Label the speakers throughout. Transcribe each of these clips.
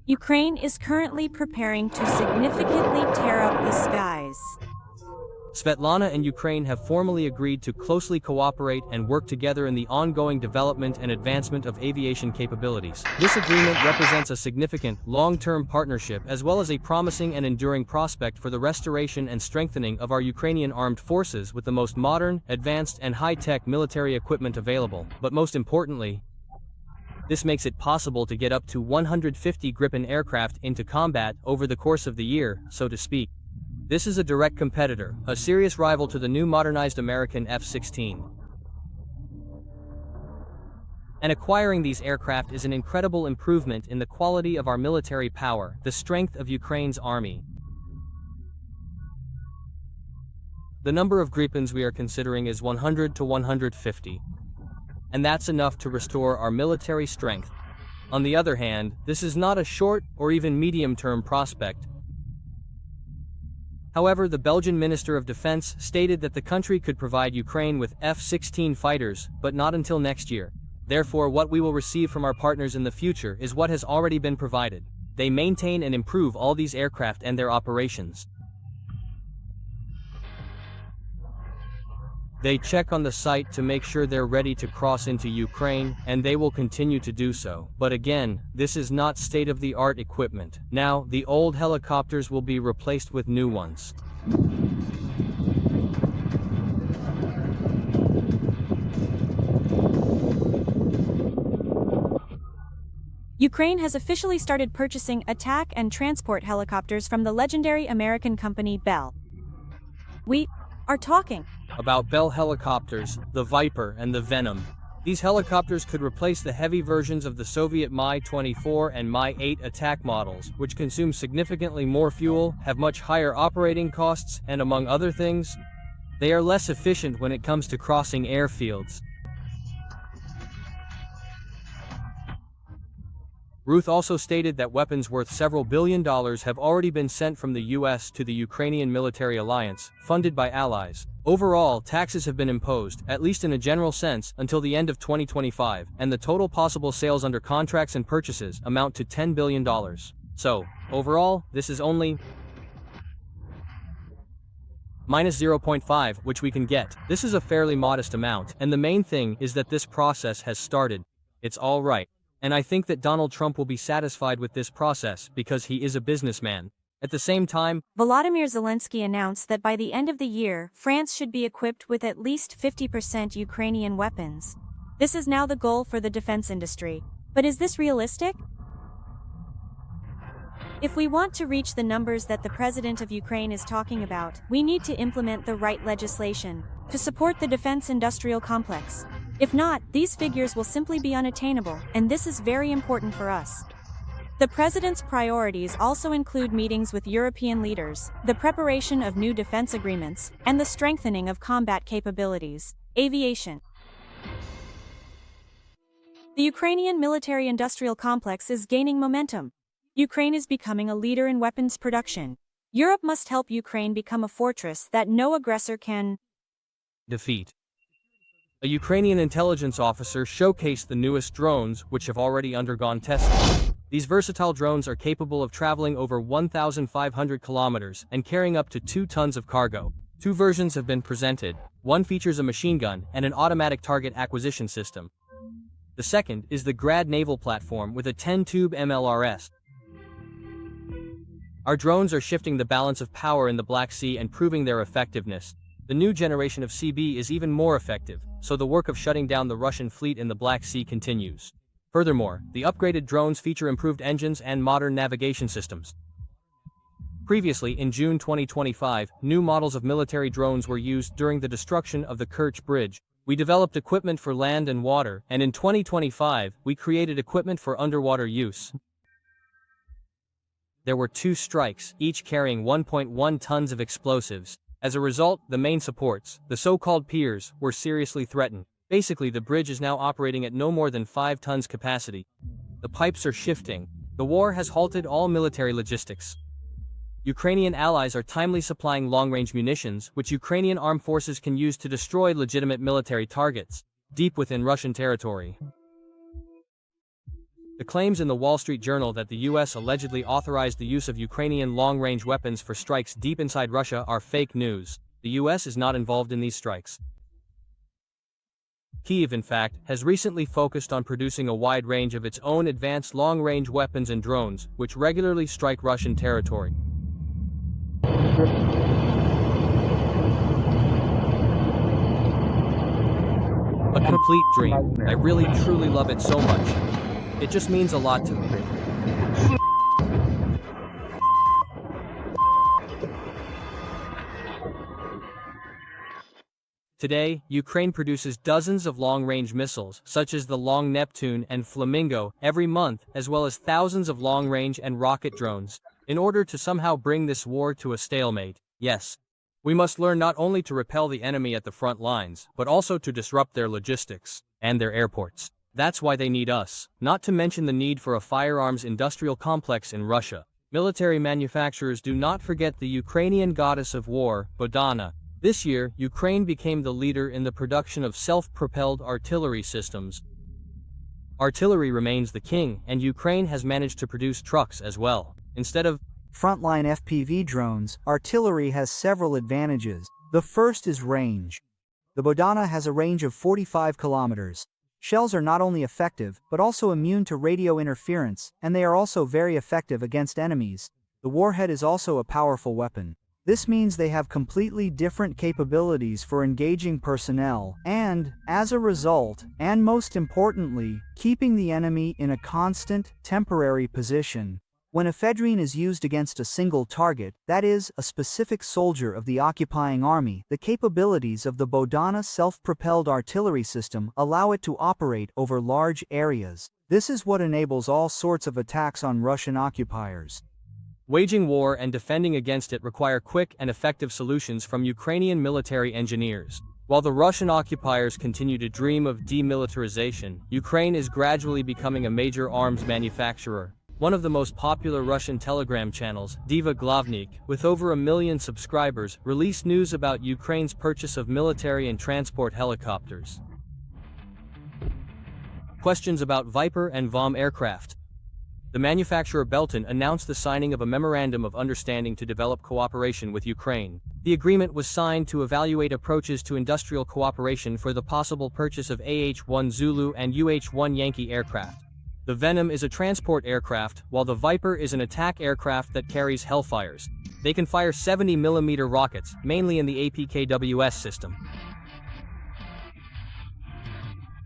Speaker 1: Ukraine is currently preparing to significantly tear up the skies.
Speaker 2: Svetlana and Ukraine have formally agreed to closely cooperate and work together in the ongoing development and advancement of aviation capabilities. This agreement represents a significant, long-term partnership as well as a promising and enduring prospect for the restoration and strengthening of our Ukrainian armed forces with the most modern, advanced, and high-tech military equipment available. But most importantly, this makes it possible to get up to 150 Gripen aircraft into combat over the course of the year, so to speak. This is a direct competitor, a serious rival to the new modernized American F-16. And acquiring these aircraft is an incredible improvement in the quality of our military power, the strength of Ukraine's army. The number of Gripens we are considering is 100 to 150. And that's enough to restore our military strength. On the other hand, this is not a short or even medium-term prospect. However, the Belgian Minister of Defense stated that the country could provide Ukraine with F-16 fighters, but not until next year. Therefore, what we will receive from our partners in the future is what has already been provided. They maintain and improve all these aircraft and their operations. They check on the site to make sure they're ready to cross into Ukraine, and they will continue to do so. But again, this is not state-of-the-art equipment. Now, the old helicopters will be replaced with new ones.
Speaker 1: Ukraine has officially started purchasing attack and transport helicopters from the legendary American company Bell. We are talking
Speaker 2: about Bell helicopters, the Viper and the Venom. These helicopters could replace the heavy versions of the Soviet Mi-24 and Mi-8 attack models, which consume significantly more fuel, have much higher operating costs, and among other things, they are less efficient when it comes to crossing airfields. Ruth also stated that weapons worth several $billion have already been sent from the US to the Ukrainian military alliance, funded by allies. Overall, taxes have been imposed, at least in a general sense, until the end of 2025, and the total possible sales under contracts and purchases amount to $10 billion. So, overall, this is only minus 0.5, which we can get. This is a fairly modest amount, and the main thing is that this process has started. It's all right. And I think that Donald Trump will be satisfied with this process because he is a businessman. At the same time,
Speaker 1: Volodymyr Zelensky announced that by the end of the year, France should be equipped with at least 50% Ukrainian weapons. This is now the goal for the defense industry. But is this realistic? If we want to reach the numbers that the president of Ukraine is talking about, we need to implement the right legislation to support the defense industrial complex. If not, these figures will simply be unattainable, and this is very important for us. The president's priorities also include meetings with European leaders, the preparation of new defense agreements, and the strengthening of combat capabilities. Aviation. The Ukrainian military-industrial complex is gaining momentum. Ukraine is becoming a leader in weapons production. Europe must help Ukraine become a fortress that no aggressor can
Speaker 2: defeat. A Ukrainian intelligence officer showcased the newest drones, which have already undergone testing. These versatile drones are capable of traveling over 1,500 kilometers and carrying up to 2 tons of cargo. 2 versions have been presented. One features a machine gun and an automatic target acquisition system. The second is the Grad naval platform with a 10-tube MLRS. Our drones are shifting the balance of power in the Black Sea and proving their effectiveness. The new generation of CB is even more effective, so the work of shutting down the Russian fleet in the Black Sea continues. Furthermore, the upgraded drones feature improved engines and modern navigation systems. Previously, in June 2025, new models of military drones were used during the destruction of the Kerch Bridge. We developed equipment for land and water, and in 2025, we created equipment for underwater use. There were 2 strikes, each carrying 1.1 tons of explosives. As a result, the main supports, the so-called piers, were seriously threatened. Basically, the bridge is now operating at no more than 5 tons capacity. The pipes are shifting. The war has halted all military logistics. Ukrainian allies are timely supplying long-range munitions, which Ukrainian armed forces can use to destroy legitimate military targets, deep within Russian territory. The claims in the Wall Street Journal that the US allegedly authorized the use of Ukrainian long-range weapons for strikes deep inside Russia are fake news. The US is not involved in these strikes. Kyiv, in fact, has recently focused on producing a wide range of its own advanced long-range weapons and drones, which regularly strike Russian territory. A complete dream. I really truly love it so much. It just means a lot to me. Today, Ukraine produces dozens of long-range missiles, such as the Long Neptune and Flamingo, every month, as well as thousands of long-range and rocket drones, in order to somehow bring this war to a stalemate. Yes. We must learn not only to repel the enemy at the front lines, but also to disrupt their logistics and their airports. That's why they need us, not to mention the need for a firearms industrial complex in Russia. Military manufacturers do not forget the Ukrainian goddess of war, Bodana. This year, Ukraine became the leader in the production of self-propelled artillery systems. Artillery remains the king, and Ukraine has managed to produce trucks as well. Instead of
Speaker 3: frontline FPV drones, artillery has several advantages. The first is range. The Bodana has a range of 45 kilometers. Shells are not only effective, but also immune to radio interference, and they are also very effective against enemies. The warhead is also a powerful weapon. This means they have completely different capabilities for engaging personnel and, as a result, and most importantly, keeping the enemy in a constant, temporary position. When ephedrine is used against a single target, that is, a specific soldier of the occupying army, the capabilities of the Bodana self-propelled artillery system allow it to operate over large areas. This is what enables all sorts of attacks on Russian occupiers.
Speaker 2: Waging war and defending against it require quick and effective solutions from Ukrainian military engineers. While the Russian occupiers continue to dream of demilitarization, Ukraine is gradually becoming a major arms manufacturer. One of the most popular Russian Telegram channels, Diva Glavnik, with over 1 million subscribers, released news about Ukraine's purchase of military and transport helicopters. Questions about Viper and VOM aircraft. The manufacturer Belton announced the signing of a memorandum of understanding to develop cooperation with Ukraine. The agreement was signed to evaluate approaches to industrial cooperation for the possible purchase of AH-1 Zulu and UH-1 Yankee aircraft. The Venom is a transport aircraft, while the Viper is an attack aircraft that carries Hellfires. They can fire 70mm rockets, mainly in the APKWS system.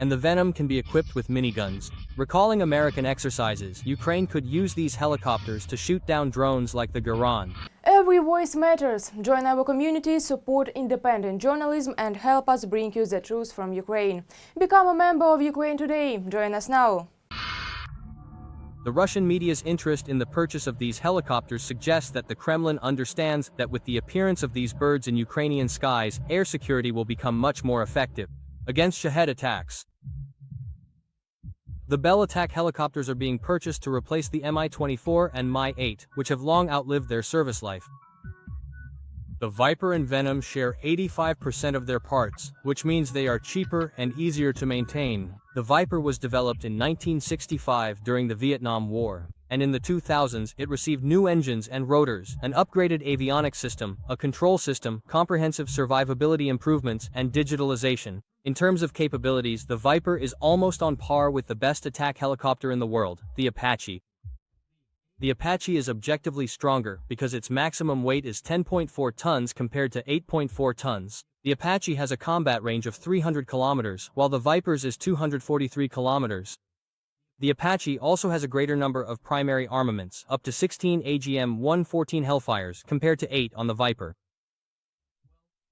Speaker 2: And the Venom can be equipped with miniguns. Recalling American exercises, Ukraine could use these helicopters to shoot down drones like the Gripen.
Speaker 4: Every voice matters. Join our community, support independent journalism, and help us bring you the truth from Ukraine. Become a member of Ukraine today. Join us now.
Speaker 2: The Russian media's interest in the purchase of these helicopters suggests that the Kremlin understands that with the appearance of these birds in Ukrainian skies, air security will become much more effective against Shahed attacks. The Bell attack helicopters are being purchased to replace the Mi-24 and Mi-8, which have long outlived their service life. The Viper and Venom share 85% of their parts, which means they are cheaper and easier to maintain. The Viper was developed in 1965 during the Vietnam War, and in the 2000s it received new engines and rotors, an upgraded avionics system, a control system, comprehensive survivability improvements, and digitalization. In terms of capabilities, the Viper is almost on par with the best attack helicopter in the world, the Apache. The Apache is objectively stronger because its maximum weight is 10.4 tons compared to 8.4 tons. The Apache has a combat range of 300 kilometers, while the Viper's is 243 kilometers. The Apache also has a greater number of primary armaments, up to 16 AGM-114 Hellfires compared to 8 on the Viper.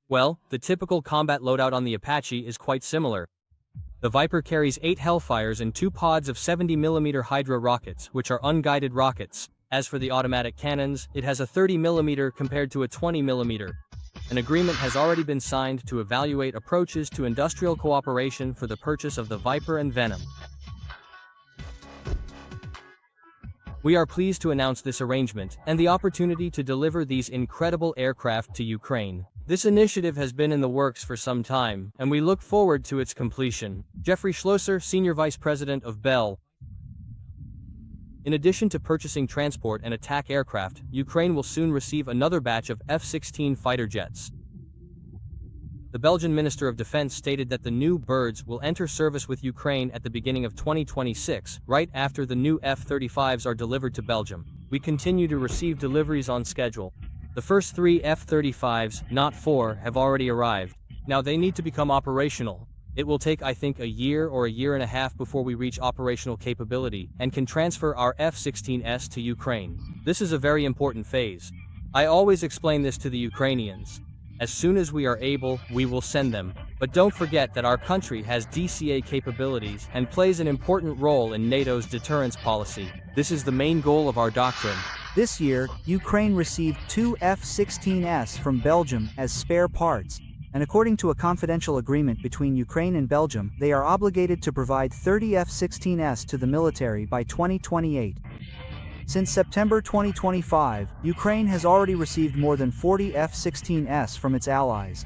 Speaker 2: Well, the typical combat loadout on the Apache is quite similar. The Viper carries 8 Hellfires and 2 pods of 70mm Hydra rockets, which are unguided rockets. As for the automatic cannons, it has a 30mm compared to a 20mm. An agreement has already been signed to evaluate approaches to industrial cooperation for the purchase of the Viper and Venom. We are pleased to announce this arrangement and the opportunity to deliver these incredible aircraft to Ukraine. This initiative has been in the works for some time, and we look forward to its completion. Jeffrey Schlosser, Senior Vice President of Bell. In addition to purchasing transport and attack aircraft, Ukraine will soon receive another batch of F-16 fighter jets. The Belgian Minister of Defense stated that the new birds will enter service with Ukraine at the beginning of 2026, right after the new F-35s are delivered to Belgium. We continue to receive deliveries on schedule. The first 3 F-35s, not 4, have already arrived. Now they need to become operational. It will take, I think, a year or a year and a half before we reach operational capability and can transfer our F-16s to Ukraine. This is a very important phase. I always explain this to the Ukrainians. As soon as we are able, we will send them. But don't forget that our country has DCA capabilities and plays an important role in NATO's deterrence policy. This is the main goal of our doctrine.
Speaker 3: This year, Ukraine received 2 F-16s from Belgium as spare parts, and according to a confidential agreement between Ukraine and Belgium, they are obligated to provide 30 F-16s to the military by 2028. Since September 2025, Ukraine has already received more than 40 F-16s from its allies.